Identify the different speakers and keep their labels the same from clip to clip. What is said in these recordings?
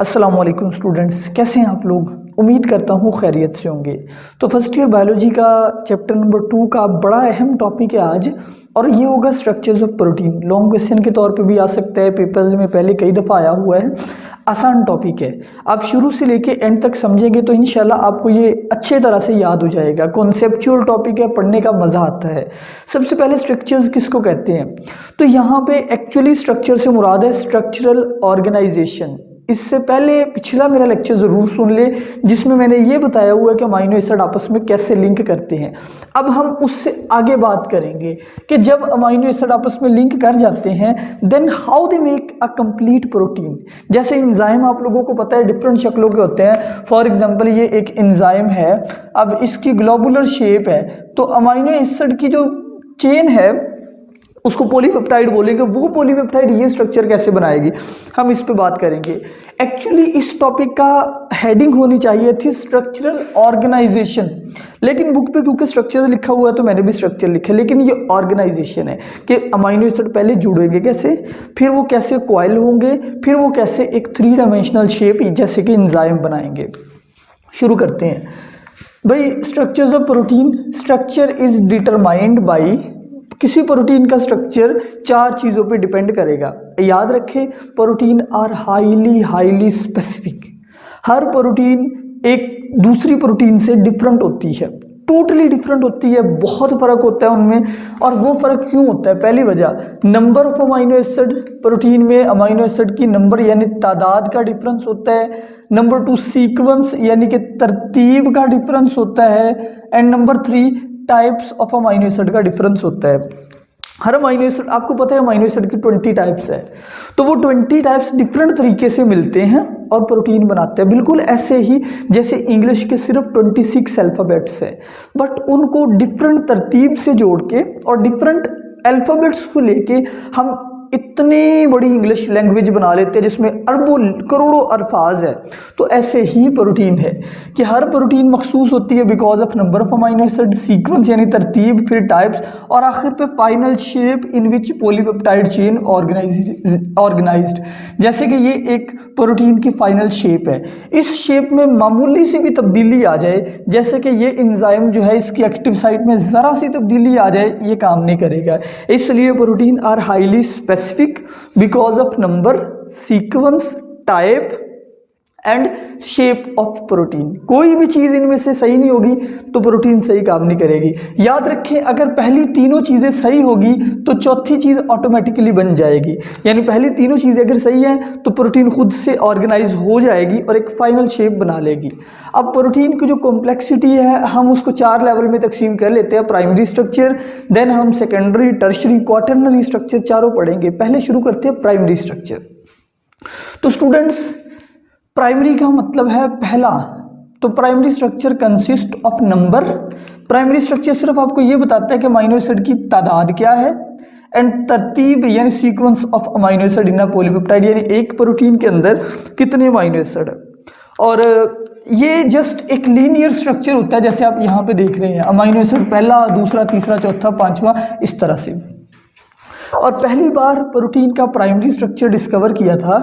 Speaker 1: अस्सलाम वालेकुम स्टूडेंट्स, कैसे हैं आप लोग। उम्मीद करता हूँ खैरियत से होंगे। तो फर्स्ट ईयर बायोलॉजी का चैप्टर नंबर 2 का बड़ा अहम टॉपिक है आज, और ये होगा structures of protein. Long question के तौर पे भी आ सकता है, पेपर्स में पहले कई दफ़ा आया हुआ है। आसान टॉपिक है, आप शुरू से लेके एंड तक समझेंगे तो इंशाल्लाह आपको ये अच्छे तरह से याद हो जाएगा। कॉन्सेप्चुअल टॉपिक है, पढ़ने का मज़ा आता है। सबसे पहले स्ट्रक्चर्स किसको कहते हैं, तो यहाँ पे एक्चुअली स्ट्रक्चर से मुराद है स्ट्रक्चरल ऑर्गेनाइजेशन। इससे पहले पिछला मेरा लेक्चर ज़रूर सुन ले, जिसमें मैंने ये बताया हुआ है कि अमाइनो एसिड आपस में कैसे लिंक करते हैं। अब हम उससे आगे बात करेंगे कि जब अमाइनो एसिड आपस में लिंक कर जाते हैं then how they make a complete protein. जैसे एंजाइम आप लोगों को पता है डिफरेंट शक्लों के होते हैं। फॉर एग्जांपल ये एक एंजाइम है, अब इसकी ग्लोबुलर शेप है, तो अमाइनो एसिड की जो चेन है उसको पॉलीपेप्टाइड बोलेंगे। वो पॉलीपेप्टाइड ये स्ट्रक्चर कैसे बनाएगी, हम इस पे बात करेंगे। एक्चुअली इस टॉपिक का हेडिंग होनी चाहिए थी स्ट्रक्चरल ऑर्गेनाइजेशन, लेकिन बुक पे क्योंकि स्ट्रक्चर लिखा हुआ है तो मैंने भी स्ट्रक्चर लिखा, लेकिन ये ऑर्गेनाइजेशन है कि अमाइनो एसिड पहले जुड़ेंगे कैसे, फिर वो कैसे कॉइल होंगे, फिर वो कैसे एक 3 डायमेंशनल शेप जैसे कि एंजाइम बनाएंगे। शुरू करते हैं भाई। Structures of protein, structure is determined by, किसी प्रोटीन का स्ट्रक्चर 4 चीज़ों पे डिपेंड करेगा। याद रखें, प्रोटीन आर हाईली स्पेसिफिक। हर प्रोटीन एक दूसरी प्रोटीन से डिफरेंट होती है, टोटली डिफरेंट होती है, बहुत फ़र्क होता है उनमें। और वो फ़र्क क्यों होता है, पहली वजह number of amino acid, protein में अमाइनो एसिड की नंबर यानी तादाद का डिफरेंस होता है। नंबर 2 सीक्वेंस यानी कि तरतीब का डिफरेंस होता है। And number 3 types of amino acid का डिफरेंस होता है। हर अमाइनो एसिड, आपको पता है अमाइनो एसिड की 20 टाइप्स है, तो वो 20 टाइप्स डिफरेंट तरीके से मिलते हैं और प्रोटीन बनाते हैं। बिल्कुल ऐसे ही जैसे इंग्लिश के सिर्फ 26 अल्फ़ाबेट्स है, बट उनको डिफरेंट तरतीब से जोड़ के और डिफरेंट अल्फ़ाबेट्स को लेके हम इतनी बड़ी इंग्लिश लैंग्वेज बना लेते हैं जिसमें अरबों करोड़ों अल्फाज है। तो ऐसे ही प्रोटीन है कि हर प्रोटीन मखसूस होती है because of number of amino acid, sequence यानी तरतीब, फिर टाइप्स, और आखिर पे final shape in which polypeptide chain organised. जैसे कि ये एक प्रोटीन की फाइनल शेप है, इस शेप में मामूली सी भी तब्दीली आ जाए, जैसे कि ये एंजाइम जो है इसकी एक्टिव साइट में ज़रा सी तब्दीली आ जाए, ये काम नहीं करेगा। इसलिए protein are highly specific because of number, sequence, type and shape of protein. कोई भी चीज़ इनमें से सही नहीं होगी तो प्रोटीन सही काम नहीं करेगी। याद रखें, अगर पहली तीनों चीज़ें सही होगी तो चौथी चीज़ ऑटोमेटिकली बन जाएगी। यानी पहली तीनों चीज़ें अगर सही हैं तो प्रोटीन खुद से ऑर्गेनाइज हो जाएगी और एक फाइनल शेप बना लेगी। अब प्रोटीन की जो कॉम्प्लेक्सिटी है हम उसको 4 लेवल में तकसीम कर लेते हैं। प्राइमरी स्ट्रक्चर, देन हम सेकेंडरी, टर्शरी, क्वाटरनरी स्ट्रक्चर चारों पढ़ेंगे। पहले शुरू करते हैं प्राइमरी स्ट्रक्चर। तो स्टूडेंट्स, प्राइमरी का मतलब है पहला, तो primary structure consist of number. Primary structure सिर्फ आपको ये बताता है कि अमाइनो एसिड की तादाद क्या है, एंड तरतीब यानी sequence of amino acid in a polypeptide, यानी एक प्रोटीन के अंदर कितने अमाइनो एसिड है। और ये जस्ट एक लीनियर स्ट्रक्चर होता है, जैसे आप यहाँ पे देख रहे हैं अमाइनो एसिड पहला, दूसरा, तीसरा, चौथा, पांचवा, इस तरह से। और पहली बार प्रोटीन का प्राइमरी स्ट्रक्चर डिस्कवर किया था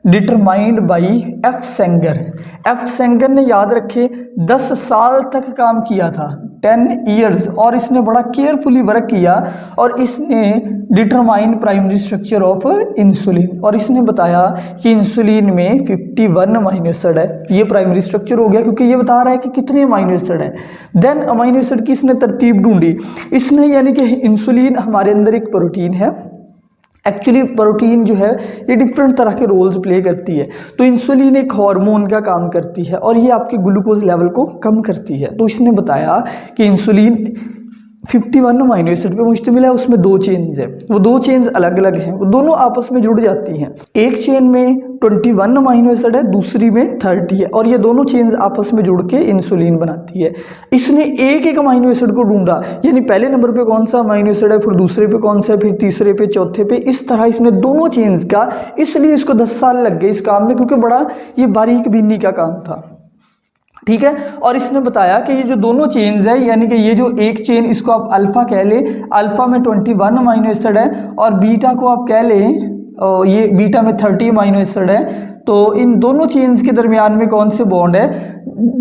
Speaker 1: determined by F Sengar. F Sengar ने, याद रखे, 10 साल तक काम किया था, 10 ईयर्स, और इसने बड़ा केयरफुली वर्क किया और इसने determine primary structure of insulin, और इसने बताया कि इंसुलिन में 51 अमाइनो एसिड है। ये प्राइमरी स्ट्रक्चर हो गया क्योंकि ये बता रहा है कि कितने अमाइनो एसिड है। देन अमाइनो एसिड की इसने तरतीब ढूंढी इसने, यानी कि इंसुलिन हमारे अंदर एक प्रोटीन है। एक्चुअली प्रोटीन जो है ये डिफरेंट तरह के रोल्स प्ले करती है। तो इंसुलिन एक हार्मोन का काम करती है और ये आपके ग्लूकोज लेवल को कम करती है। तो इसने बताया कि इंसुलिन 51 अमाइनो एसिड पे मुश्तमिल है, उसमें 2 चेन्स है, वो 2 चेन्स अलग अलग हैं, वो दोनों आपस में जुड़ जाती हैं। एक चेन में 21 अमाइनो एसिड है, दूसरी में 30 है, और ये दोनों चेन्स आपस में जुड़ के इंसुलिन बनाती है। इसने एक एक अमाइनो एसिड को ढूंढा, यानी पहले नंबर पे कौन सा अमाइनो एसिड है, फिर दूसरे पे कौन सा है, फिर तीसरे पे, चौथे पे, इस तरह इसने दोनों चेन्स का, इसलिए इसको 10 साल लग गए इस काम में, क्योंकि बड़ा ये बारीक बीनी का काम था। ठीक है, और इसने बताया कि ये जो दोनों चेन्स है, यानी कि ये जो एक चेन इसको आप अल्फा कह ले, अल्फा में 21 अमाइनो एसिड है, और बीटा को आप कह लें ये बीटा में 30 अमाइनो एसिड है, तो इन दोनों चेन्स के दरमियान में कौन से बॉन्ड है?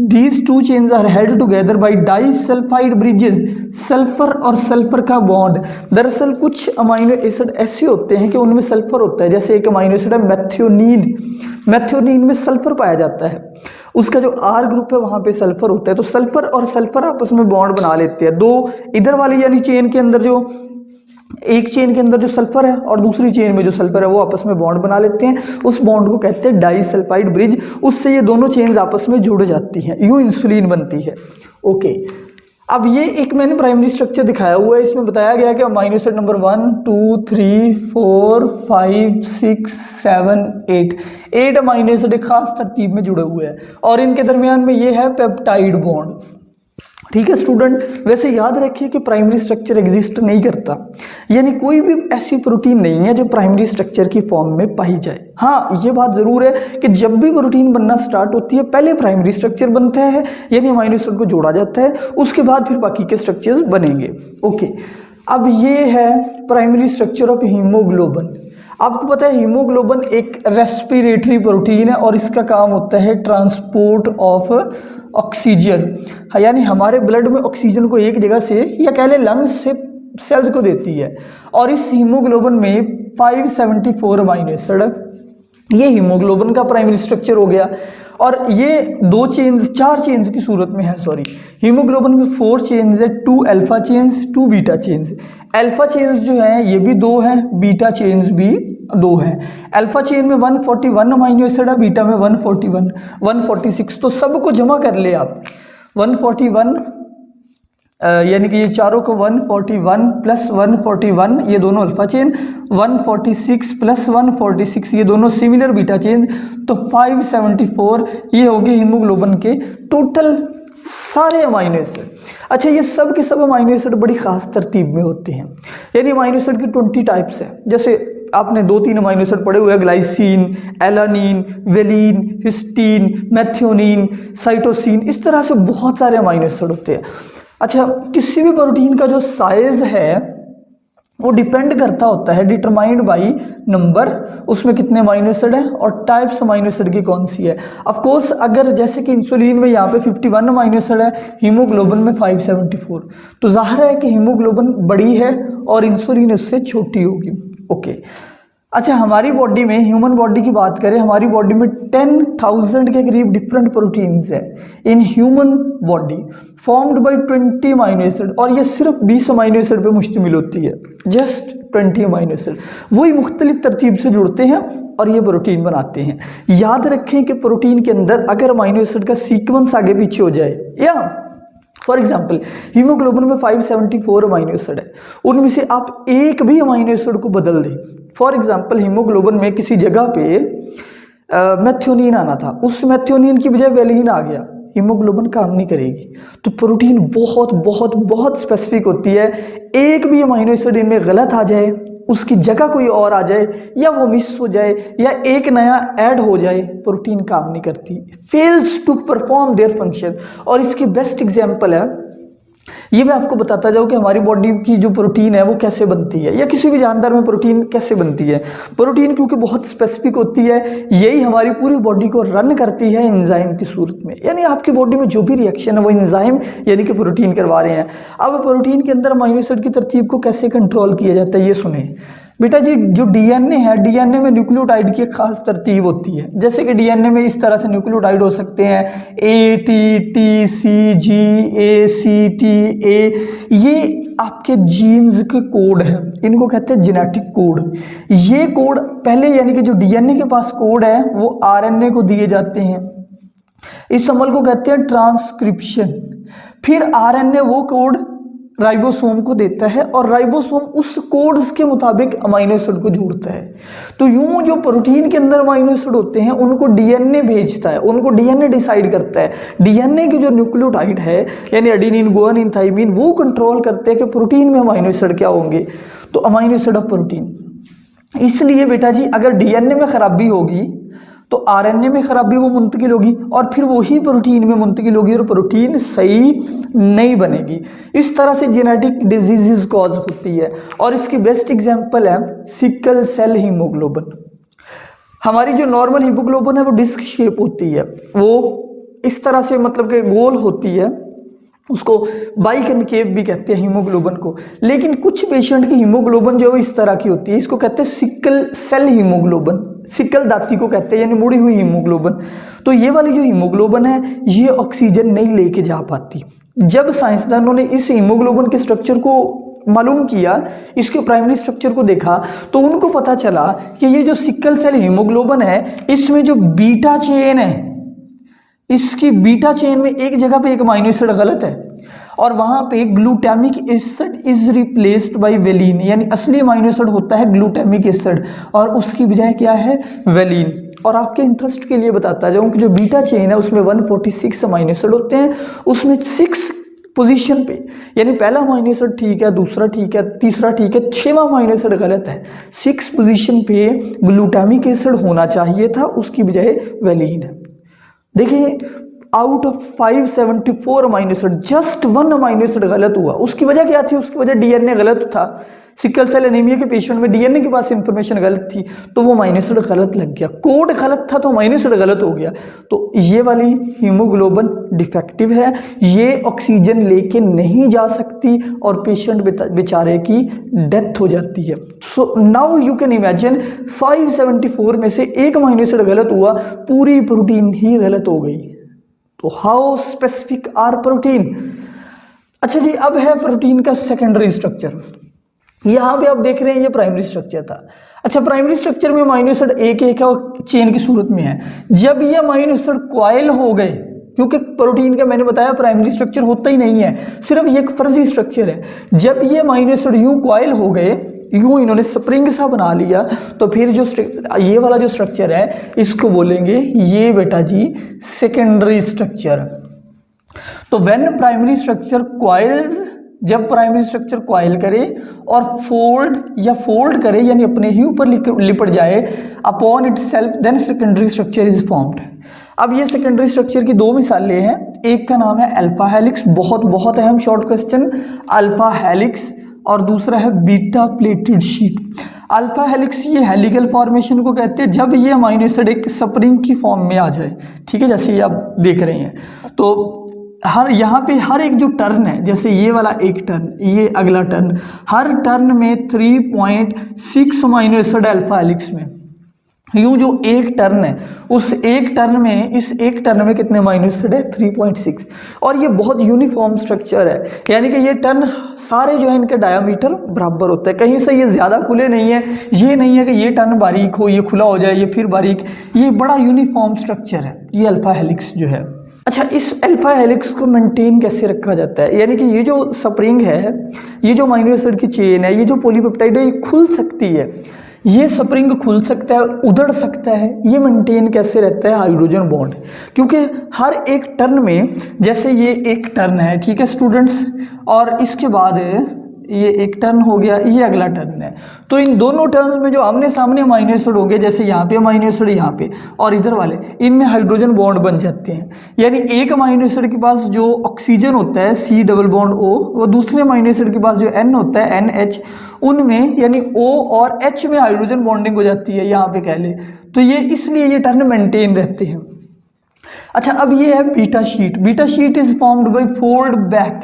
Speaker 1: These two chains are held together by disulphide bridges, sulphur और सल्फर का बॉन्ड। दरअसल कुछ अमाइनो एसिड ऐसे होते हैं कि उनमें सल्फर होता है, जैसे एक अमाइनो एसिड है मेथियोनिन, मेथियोनिन में सल्फर पाया जाता है, उसका जो आर ग्रुप है वहां पे सल्फर होता है, तो सल्फर और सल्फर आपस में बॉन्ड बना लेते हैं। दो इधर वाली यानी चेन के अंदर, जो एक चेन के अंदर जो सल्फर है और दूसरी चेन में जो सल्फर है वो आपस में बॉन्ड बना लेते हैं, उस बॉन्ड को कहते हैं डाइसल्फाइड ब्रिज। उससे ये दोनों चेन्स आपस में जुड़ जाती हैं, यूं इंसुलिन बनती है। ओके, अब ये एक मैंने प्राइमरी स्ट्रक्चर दिखाया हुआ है, इसमें बताया गया कि amino acid number 1 2 3 4 5 6 7 8 amino acid एक खास तरतीब में जुड़े हुए हैं और इनके दरमियान में ये है पेप्टाइड बॉन्ड। ठीक है स्टूडेंट, वैसे याद रखिए कि प्राइमरी स्ट्रक्चर एग्जिस्ट नहीं करता, यानी कोई भी ऐसी प्रोटीन नहीं है जो प्राइमरी स्ट्रक्चर की फॉर्म में पाई जाए। हाँ, ये बात जरूर है कि जब भी प्रोटीन बनना स्टार्ट होती है पहले प्राइमरी स्ट्रक्चर बनता है, यानी अमाइनो एसिड को जोड़ा जाता है, उसके बाद फिर बाकी के स्ट्रक्चर्स बनेंगे। ओके, अब ये है प्राइमरी स्ट्रक्चर ऑफ हीमोग्लोबिन। आपको पता है हीमोग्लोबिन एक रेस्पिरेटरी प्रोटीन है और इसका काम होता है ट्रांसपोर्ट ऑफ ऑक्सीजन, यानी हमारे ब्लड में ऑक्सीजन को एक जगह से या कह लें लंग्स से सेल्स को देती है। और इस हीमोग्लोबिन में 574 अमाइनो एसिड है, ये हीमोग्लोबिन का प्राइमरी स्ट्रक्चर हो गया। और ये चार चेन्स की सूरत में है, सॉरी, हीमोग्लोबिन में 4 चेन्स है, 2 alpha chains 2 beta chains. Alpha chains जो हैं ये भी 2 हैं, बीटा चेन्स भी 2 हैं। अल्फा चेन में 141 अमाइनो एसिड है, बीटा में 141 146, तो सबको जमा कर ले आप 141 यानी कि ये चारों को 141 प्लस 141 ये दोनों अल्फा चेन, 146 प्लस 146 ये दोनों सिमिलर बीटा चेन, तो 574 ये होगी हीमोग्लोबिन के टोटल सारे अमाइनो एसिड। अच्छा, ये सब के सब अमाइनो एसिड बड़ी खास तरतीब में होते हैं, यानी अमाइनो एसिड की 20 टाइप्स हैं। जैसे आपने 2-3 अमाइनो एसिड पढ़े हुए हैं, glycine, alanine, valine, histidine, methionine, cytosine, इस तरह से बहुत सारे अमाइनो एसिड होते हैं। अच्छा, किसी भी प्रोटीन का जो साइज है वो डिपेंड करता होता है, डिटरमाइंड बाई नंबर, उसमें कितने अमाइनो एसिड है और टाइप्स अमाइनो एसिड की कौन सी है। ऑफ कोर्स अगर जैसे कि इंसुलिन में यहाँ पे 51 अमाइनो एसिड है, हीमोग्लोबिन में 574, तो जाहिर है कि हीमोग्लोबिन बड़ी है और इंसुलिन उससे छोटी होगी। ओके, अच्छा, हमारी बॉडी में, ह्यूमन बॉडी की बात करें, हमारी बॉडी में 10,000 के करीब डिफरेंट प्रोटीन्स है in human body, formed by 20 amino acid, और ये सिर्फ 20 अमाइनो एसिड पे मुश्तमिल होती है, जस्ट 20 अमाइनो एसिड, वही मुख्तलिफ तरतीब से जुड़ते हैं और ये प्रोटीन बनाते हैं। याद रखें कि प्रोटीन के अंदर अगर अमाइनो एसिड का सीक्वेंस आगे पीछे हो जाए, या फॉर एग्जाम्पल हीमोग्लोबिन में 574 अमाइनो एसिड है, उनमें से आप एक भी अमाइनो एसिड को बदल दें, फॉर एग्जाम्पल हीमोग्लोबिन में किसी जगह पे मेथियोनिन आना था, उस मेथियोनिन की बजाय वेलिन आ गया, हीमोग्लोबिन काम नहीं करेगी। तो प्रोटीन बहुत बहुत बहुत स्पेसिफिक होती है, एक भी अमाइनो एसिड इनमें गलत आ जाए, उसकी जगह कोई और आ जाए, या वो मिस हो जाए, या एक नया ऐड हो जाए, प्रोटीन काम नहीं करती, fails to perform their function. और इसकी बेस्ट एग्जांपल है, ये मैं आपको बताता जाऊँ कि हमारी बॉडी की जो प्रोटीन है वो कैसे बनती है, या किसी भी जानदार में प्रोटीन कैसे बनती है। प्रोटीन क्योंकि बहुत स्पेसिफिक होती है, यही हमारी पूरी बॉडी को रन करती है एंजाइम की सूरत में, यानी आपकी बॉडी में जो भी रिएक्शन है वो एंजाइम यानी कि प्रोटीन करवा रहे हैं। अब प्रोटीन के अंदर अमाइनो एसिड की तरतीब को कैसे कंट्रोल किया जाता है ये सुने बेटा जी। जो डीएनए है, डीएनए में न्यूक्लियोटाइड की एक खास तरतीब होती है, जैसे कि डीएनए में इस तरह से न्यूक्लियोटाइड हो सकते हैं ATTCGACTA, ये आपके जीन्स के कोड हैं, इनको कहते हैं जेनेटिक कोड। ये कोड पहले यानी कि जो डीएनए के पास कोड है वो आरएनए को दिए जाते हैं, इस अमल को कहते हैं ट्रांसक्रिप्शन। फिर आरएनए वो कोड राइबोसोम को देता है और राइबोसोम उस कोड्स के मुताबिक अमाइनो एसिड को जोड़ता है। तो यूं जो प्रोटीन के अंदर अमाइनो एसिड होते हैं उनको डीएनए भेजता है, उनको डीएनए डिसाइड करता है। डीएनए की जो न्यूक्लियोटाइड है यानी एडेनिन, गुआनिन, थाइमिन, वो कंट्रोल करते हैं कि प्रोटीन में अमाइनो एसिड क्या होंगे, तो अमाइनो एसिड ऑफ प्रोटीन। इसलिए बेटा जी अगर डीएनए में खराबी होगी तो आरएनए में खराबी वो मुंतकिल होगी और फिर वही प्रोटीन में मुंतकिल होगी और प्रोटीन सही नहीं बनेगी। इस तरह से जेनेटिक डिजीजेस कॉज होती है और इसकी बेस्ट एग्जांपल है सिकल सेल हीमोग्लोबिन। हमारी जो नॉर्मल हीमोग्लोबिन है वो डिस्क शेप होती है, वो इस तरह से मतलब कि गोल होती है, उसको बाइकनकेव भी कहते हैं हीमोग्लोबिन को। लेकिन कुछ पेशेंट की हीमोग्लोबिन जो इस तरह की होती है, इसको कहते हैं सिकल सेल हीमोग्लोबिन, सिकल दाती को कहते हैं, यानी मुड़ी हुई हीमोग्लोबिन। तो ये वाली जो हीमोग्लोबिन है ये ऑक्सीजन नहीं लेके जा पाती। जब साइंसदानों ने इस हीमोग्लोबिन के स्ट्रक्चर को मालूम किया, इसके प्राइमरी स्ट्रक्चर को देखा, तो उनको पता चला कि ये जो सिकल सेल हीमोग्लोबिन है इसमें जो बीटा चेन है, इसकी बीटा चेन में एक जगह पे एक अमीनो एसिड गलत है और वहां पे glutamic acid is replaced by valine, यानी असली अमीनो एसिड होता है ग्लूटामिक एसिड और उसकी बजाय क्या है वेलिन। और आपके इंटरेस्ट के लिए बताता जाऊं कि जो बीटा चेन है उसमें 146 अमीनो एसिड होते हैं, उसमें 6 पोजीशन पे, यानी पहला अमीनो एसिड ठीक है, दूसरा ठीक है, तीसरा ठीक है, 6वां अमीनो एसिड गलत है। 6 पोजीशन पे ग्लूटामिक एसिड होना चाहिए था, उसकी बजाय वेलिन है। देखिए out of 574 amino acid just 1 amino acid गलत हुआ। उसकी वजह क्या थी? उसकी वजह डीएनए गलत था। सिकल सेल एनीमिया के पेशेंट में डीएनए के पास इंफॉर्मेशन गलत थी तो वो अमीनो एसिड गलत लग गया, कोड गलत था तो अमीनो एसिड गलत हो गया। तो ये वाली हीमोग्लोबिन डिफेक्टिव है, ये ऑक्सीजन लेके नहीं जा सकती और पेशेंट बेचारे की डेथ हो जाती है। So now you can imagine 574 में से एक अमीनो एसिड गलत हुआ, पूरी प्रोटीन ही गलत हो गई। तो हाउ स्पेसिफिक आर प्रोटीन। अच्छा जी, अब है प्रोटीन का सेकेंडरी स्ट्रक्चर। यहां पे आप देख रहे हैं ये प्राइमरी स्ट्रक्चर था। अच्छा, प्राइमरी स्ट्रक्चर में अमीनो एसिड एक एक है और चेन की सूरत में है। जब ये अमीनो एसिड कॉइल हो गए, क्योंकि प्रोटीन का मैंने बताया प्राइमरी स्ट्रक्चर होता ही नहीं है, सिर्फ ये एक फर्जी स्ट्रक्चर है। जब ये अमीनो एसिड यूं कॉइल हो गए, यूं इन्होंने स्प्रिंग सा बना लिया, तो फिर जो ये वाला जो स्ट्रक्चर है इसको बोलेंगे ये बेटा जी सेकेंडरी स्ट्रक्चर। तो व्हेन प्राइमरी स्ट्रक्चर कॉइल्स, जब प्राइमरी स्ट्रक्चर कॉइल करे और फोल्ड करे, यानी अपने ही ऊपर लिपट जाए upon itself, then secondary structure is formed. अब ये सेकेंडरी स्ट्रक्चर की 2 मिसालें हैं। एक का नाम है अल्फा हेलिक्स, बहुत अहम शॉर्ट क्वेश्चन, अल्फा हेलिक्स, और दूसरा है beta pleated sheet. Alpha helix ये हेलिकल फॉर्मेशन को कहते हैं जब ये अमीनो एसिड एक स्प्रिंग की फॉर्म में आ जाए, ठीक है, जैसे ये आप देख रहे हैं। तो यहाँ पे हर एक जो टर्न है, जैसे ये वाला एक टर्न, ये अगला टर्न, हर टर्न में 3.6 अमीनो एसिड अल्फा हेलिक्स में। यूं जो एक टर्न है उस एक टर्न में, इस एक टर्न में कितने अमीनो एसिड है? 3.6। और ये बहुत यूनिफॉर्म स्ट्रक्चर है, यानी कि ये टर्न सारे जो है इनके डायामीटर बराबर होता है, कहीं से ये ज़्यादा खुले नहीं है। ये नहीं है कि ये टर्न बारीक हो, ये खुला हो जाए, ये फिर बारीक, ये बड़ा यूनिफॉर्म स्ट्रक्चर है ये अल्फा हेलिक्स जो है। अच्छा, इस अल्फा हेलिक्स को मेंटेन कैसे रखा जाता है? यानी कि ये जो स्प्रिंग है, ये जो अमीनो एसिड की चेन है, ये जो पॉलीपेप्टाइड है, ये खुल सकती है, ये स्प्रिंग खुल सकता है, उधड़ सकता है। ये मेंटेन कैसे रहता है? Hydrogen bond. क्योंकि हर एक टर्न में, जैसे ये एक टर्न है, ठीक है स्टूडेंट्स, और इसके बाद ये एक टर्न हो गया, ये अगला टर्न है, तो इन दोनों टर्न में जो आमने सामने अमीनो एसिड होंगे, जैसे यहाँ पे अमीनो एसिड यहाँ पे और इधर वाले, इनमें हाइड्रोजन बॉन्ड बन जाते हैं। यानी एक अमीनो एसिड के पास जो ऑक्सीजन होता है C डबल बॉन्ड O, वो दूसरे अमीनो एसिड के पास जो N होता है NH, उनमें यानी O और H में हाइड्रोजन बॉन्डिंग हो जाती है, यहाँ पे कह ले। तो ये इसलिए ये टर्न मेंटेन रहते हैं। अच्छा, अब ये है beta sheet. Beta sheet is formed bye fold back,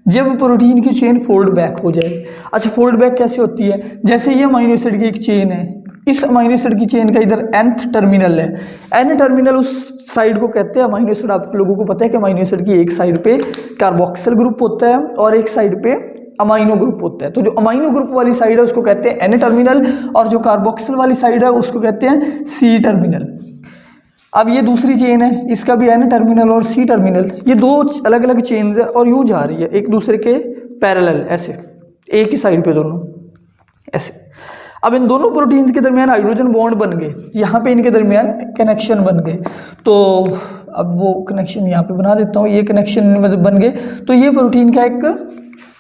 Speaker 1: जब प्रोटीन की चेन फोल्ड बैक हो जाए। अच्छा, फोल्ड बैक कैसे होती है? जैसे ये अमीनो एसिड की एक चेन है, इस अमीनो एसिड की चेन का इधर nth टर्मिनल है, n टर्मिनल उस साइड को कहते हैं अमीनो एसिड। आप लोगों को पता है कि अमीनो एसिड की एक साइड पे कार्बोक्सिल ग्रुप होता है और एक साइड पे अमीनो ग्रुप होता है। तो जो अमीनो ग्रुप वाली साइड है उसको कहते हैं n टर्मिनल और जो कार्बोक्सिल वाली साइड है उसको कहते हैं C टर्मिनल। अब ये दूसरी चेन है, इसका भी N टर्मिनल और C टर्मिनल, ये 2 अलग अलग चेन्स है और यूं जा रही है एक दूसरे के पैरेलल, ऐसे एक ही साइड पे दोनों ऐसे। अब इन दोनों प्रोटीन्स के दरमियान हाइड्रोजन बॉन्ड बन गए, यहाँ पे इनके दरमियान कनेक्शन बन गए। तो अब वो कनेक्शन यहाँ पे बना देता हूँ, ये कनेक्शन मतलब बन गए। तो ये प्रोटीन का एक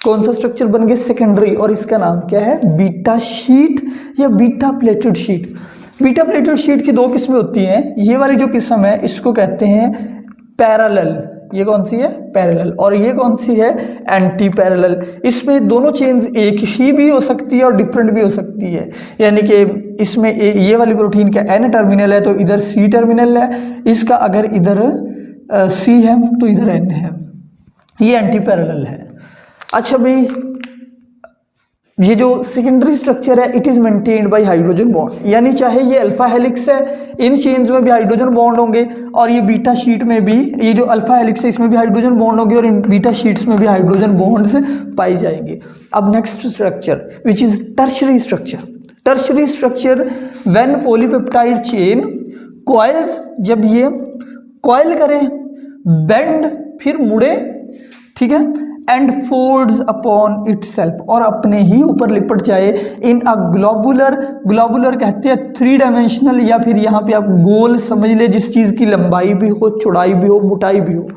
Speaker 1: कौन सा स्ट्रक्चर बन गया? सेकेंडरी, और इसका नाम क्या है? बीटा शीट या beta pleated sheet. Beta pleated sheet की दो किस्में होती हैं। ये वाली जो किस्म है इसको कहते हैं पैरेलल, ये कौन सी है, पैरेलल, और ये कौन सी है, एंटी पैरेलल। इसमें दोनों चेन्स एक ही भी हो सकती है और डिफरेंट भी हो सकती है, यानी कि इसमें ये वाली प्रोटीन का एन टर्मिनल है तो इधर सी टर्मिनल है, इसका अगर इधर सी है तो इधर एन है, ये एंटी पैरेलल है। अच्छा भाई, ये जो सेकेंडरी स्ट्रक्चर है it is maintained by hydrogen bond, यानी चाहे ये अल्फा हेलिक्स है, इन चेन्स में भी हाइड्रोजन बॉन्ड होंगे, और ये बीटा शीट में भी, ये जो अल्फा हेलिक्स है इसमें भी हाइड्रोजन बॉन्ड होंगे, और इन बीटा शीट्स में भी हाइड्रोजन बॉन्ड्स पाए जाएंगे। अब next structure which is tertiary structure. Tertiary structure when polypeptide chain coils, जब ये कॉइल करें, बेंड फिर मुड़े, ठीक है, एंड फोल्ड्स अपॉन इटसेल्फ, और अपने ही ऊपर लिपट जाए, इन अ ग्लोबुलर, ग्लोबुलर कहते हैं थ्री डायमेंशनल, या फिर यहाँ पे आप गोल समझ ले, जिस चीज़ की लंबाई भी हो, चौड़ाई भी हो, मोटाई भी हो,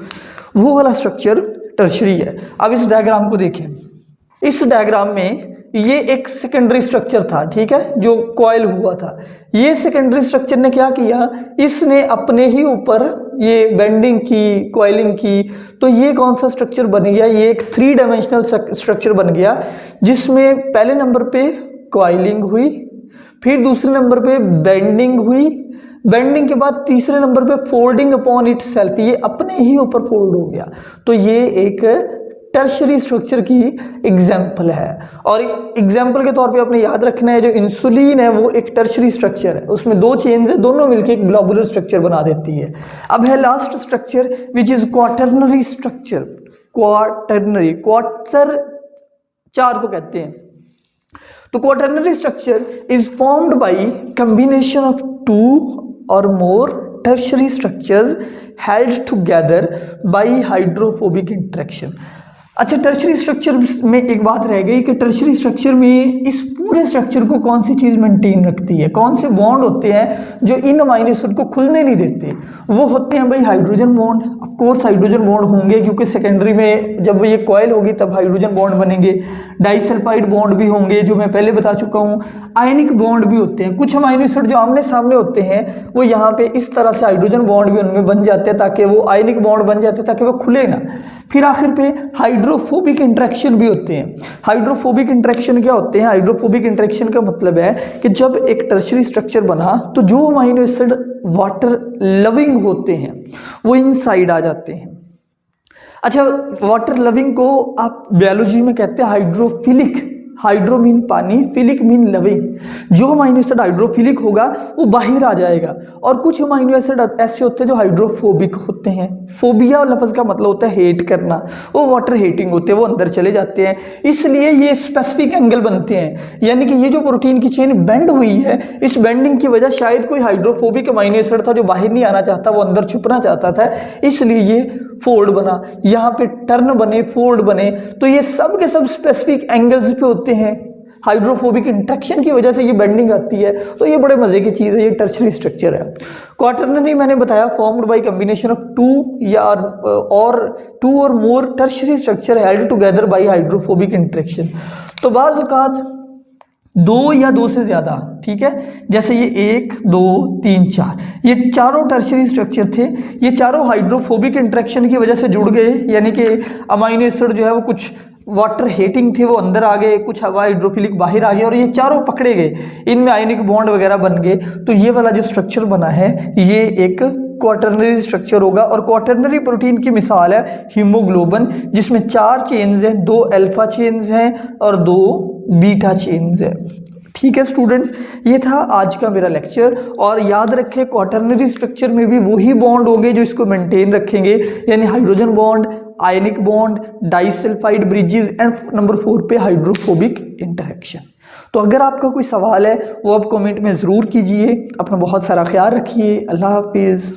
Speaker 1: वो वाला स्ट्रक्चर टर्शियरी है। अब इस डायग्राम को देखें, इस डायग्राम में ये एक सेकेंडरी स्ट्रक्चर था, ठीक है, जो कॉइल हुआ था। ये सेकेंडरी स्ट्रक्चर ने क्या किया, इसने अपने ही ऊपर ये बेंडिंग की, कॉइलिंग की, तो ये कौन सा स्ट्रक्चर बन गया, ये एक थ्री डायमेंशनल स्ट्रक्चर बन गया, जिसमें पहले नंबर पे कॉइलिंग हुई, फिर दूसरे नंबर पे बेंडिंग हुई, बेंडिंग के बाद तीसरे नंबर पे फोल्डिंग अपॉन इटसेल्फ, ये अपने ही ऊपर फोल्ड हो गया। तो ये एक टर्शियरी स्ट्रक्चर की एग्जाम्पल है, और एग्जाम्पल के तौर पे आपने याद रखना है, जो इंसुलिन है वो एक टर्शियरी स्ट्रक्चर है, उसमें दो चेन्स है, दोनों मिलकर एक ग्लोबुलर स्ट्रक्चर बना देती है। अब है last structure which is quaternary structure. Quaternary, quarter चार को कहते हैं। तो quaternary structure is formed by combination of two or more tertiary structures held together by hydrophobic interaction. अच्छा, टर्शियरी स्ट्रक्चर में एक बात रह गई कि टर्शियरी स्ट्रक्चर में इस पूरे स्ट्रक्चर को कौन सी चीज़ मेंटेन रखती है, कौन से बॉन्ड होते हैं जो इन अमाइनो एसिड को खुलने नहीं देते, वो होते हैं भाई hydrogen bond. Of course hydrogen bond होंगे, क्योंकि सेकेंडरी में जब ये कॉइल होगी तब हाइड्रोजन बॉन्ड बनेंगे। डाइसल्फाइड बॉन्ड भी होंगे, जो मैं पहले बता चुका हूँ। आयनिक बॉन्ड भी होते हैं, कुछ अमाइनो एसिड जो आमने सामने होते हैं वो यहाँ पे इस तरह से हाइड्रोजन बॉन्ड भी उनमें बन जाते हैं, ताकि वो आयनिक बॉन्ड बन जाते हैं ताकि वो खुले ना। फिर आखिर पे हाइड्रोफोबिक इंटरेक्शन भी होते हैं। हाइड्रोफोबिक इंटरेक्शन क्या होते हैं, हाइड्रोफोबिक इंटरेक्शन का मतलब है कि जब एक टर्शियरी स्ट्रक्चर बना तो जो अमाइनो एसिड वाटर लविंग होते हैं वो इनसाइड आ जाते हैं। अच्छा, वाटर लविंग को आप बायोलॉजी में कहते हैं हाइड्रोफिलिक। हाइड्रो मीन पानी, फिलिक मीन लविंग। जो अमाइनो एसिड हाइड्रोफिलिक होगा वो बाहर आ जाएगा, और कुछ अमाइनो एसिड ऐसे होते हैं जो हाइड्रोफोबिक होते हैं। फोबिया लफ्ज़ का मतलब होता है हेट करना, वो वाटर हेटिंग होते हैं, वो अंदर चले जाते हैं, इसलिए ये स्पेसिफिक एंगल बनते हैं। यानी कि ये जो प्रोटीन की चेन बेंड हुई है, इस बेंडिंग की वजह शायद कोई हाइड्रोफोबिक अमाइनो एसिड था जो बाहर नहीं आना चाहता, वो अंदर छुपना चाहता था, इसलिए ये फोल्ड बना, यहाँ पे टर्न बने, फोल्ड बने। तो ये सब के सब स्पेसिफिक एंगल्स पे होते हैं। हाइड्रोफोबिक इंटरेक्शन की वजह से ये बेंडिंग आती है, तो ये बड़े मजे की चीज़ है, ये टर्शियरी स्ट्रक्चर है। क्वाटरनरी मैंने बताया formed by combination of two या or two or more tertiary structure held together by hydrophobic interaction. तो बाज़ औक़ात दो या दो से ज़्यादा, ठीक है, जैसे ये 1 2 3 4, ये चारों टर्शियरी स्ट्रक्चर थे, ये चारों हाइड्रोफोबिक इंटरेक्शन की वजह से जुड़ गए, यानी कि अमाइनो एसिड जो है वो कुछ वाटर हेटिंग थे वो अंदर आ गए, कुछ हवा हाइड्रोफिलिक बाहर आ गए, और ये चारों पकड़े गए, इनमें आयनिक बॉन्ड वगैरह बन गए। तो ये वाला जो स्ट्रक्चर बना है ये एक क्वाटरनरी स्ट्रक्चर होगा। और क्वाटरनरी प्रोटीन की मिसाल है हीमोग्लोबिन, जिसमें 4 चेन्स हैं, 2 अल्फा चेन्स हैं और 2 बीटा चेन्स हैं। ठीक है स्टूडेंट्स, ये था आज का मेरा लेक्चर। और याद रखें क्वाटरनरी स्ट्रक्चर में भी वही बॉन्ड होंगे जो इसको मेंटेन रखेंगे, यानी hydrogen bond, ionic bond, disulphide bridges, and number 4 पे हाइड्रोफोबिक इंटरेक्शन। तो अगर आपका कोई सवाल है वो आप कमेंट में ज़रूर कीजिए। अपना बहुत सारा ख्याल रखिए। अल्लाह हाफिज़।